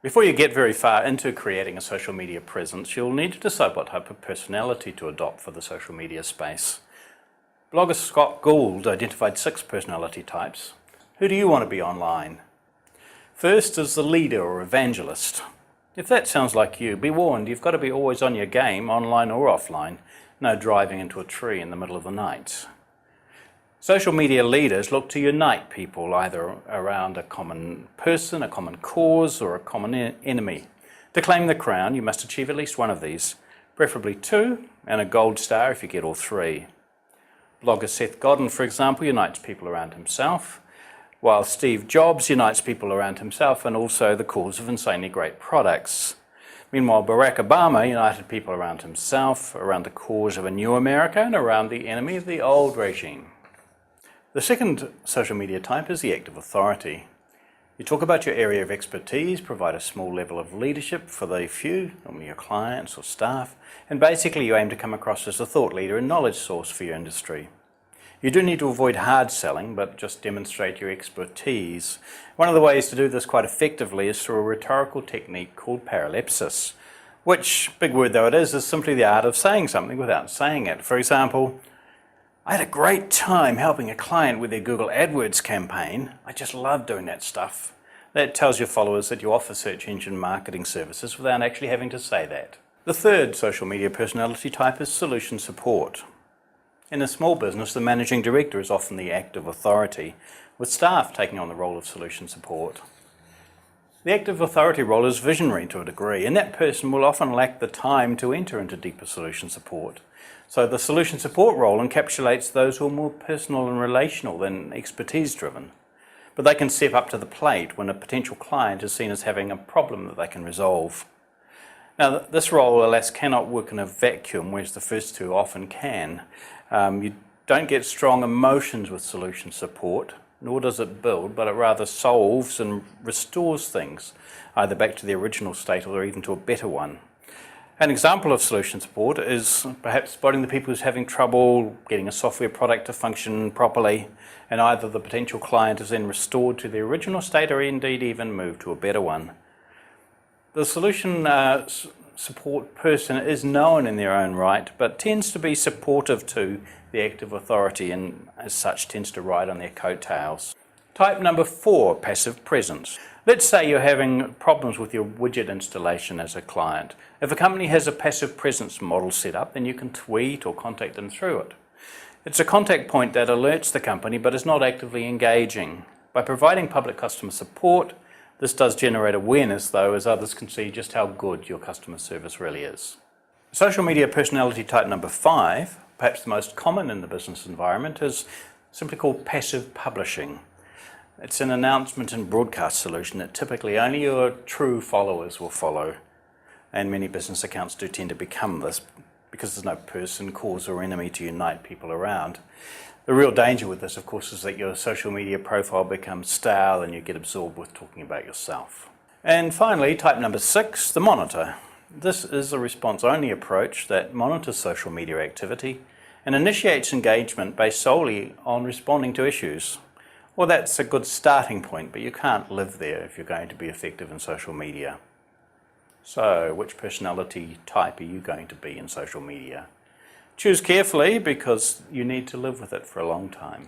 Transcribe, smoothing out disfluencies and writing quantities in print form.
Before you get very far into creating a social media presence, you'll need to decide what type of personality to adopt for the social media space. Blogger Scott Gould identified 6 personality types. Who do you want to be online? First is the leader or evangelist. If that sounds like you, be warned, you've got to be always on your game, online or offline. No driving into a tree in the middle of the night. Social media leaders look to unite people either around a common person, a common cause, or a common enemy. To claim the crown, you must achieve at least one of these, preferably 2, and a gold star if you get all 3. Blogger Seth Godin, for example, unites people around himself, while Steve Jobs unites people around himself and also the cause of insanely great products. Meanwhile, Barack Obama united people around himself, around the cause of a new America, and around the enemy of the old regime. The second social media type is the active authority. You talk about your area of expertise, provide a small level of leadership for the few, normally your clients or staff, and basically you aim to come across as a thought leader and knowledge source for your industry. You do need to avoid hard selling, but just demonstrate your expertise. One of the ways to do this quite effectively is through a rhetorical technique called paralepsis, which, big word though it is simply the art of saying something without saying it. For example, I had a great time helping a client with their Google AdWords campaign. I just love doing that stuff. That tells your followers that you offer search engine marketing services without actually having to say that. The third social media personality type is solution support. In a small business, the managing director is often the active authority, with staff taking on the role of solution support. The active authority role is visionary to a degree, and that person will often lack the time to enter into deeper solution support. So the solution support role encapsulates those who are more personal and relational than expertise driven. But they can step up to the plate when a potential client is seen as having a problem that they can resolve. Now, this role, alas, cannot work in a vacuum, whereas the first 2 often can. You don't get strong emotions with solution support, nor does it build, but it rather solves and restores things, either back to the original state or even to a better one. An example of solution support is perhaps spotting the people who's having trouble getting a software product to function properly, and either the potential client is then restored to the original state or indeed even moved to a better one. The solution support person is known in their own right, but tends to be supportive to the active authority and as such tends to ride on their coattails. Type number 4, passive presence. Let's say you're having problems with your widget installation as a client. If a company has a passive presence model set up, then you can tweet or contact them through it. It's a contact point that alerts the company but is not actively engaging. By providing public customer support, this does generate awareness though, as others can see just how good your customer service really is. Social media personality type number 5, perhaps the most common in the business environment, is simply called passive publishing. It's an announcement and broadcast solution that typically only your true followers will follow, and many business accounts do tend to become this because there's no person, cause or enemy to unite people around. The real danger with this, of course, is that your social media profile becomes stale and you get absorbed with talking about yourself. And finally, type number 6, the monitor. This is a response-only approach that monitors social media activity and initiates engagement based solely on responding to issues. Well, that's a good starting point, but you can't live there if you're going to be effective in social media. So, which personality type are you going to be in social media? Choose carefully because you need to live with it for a long time.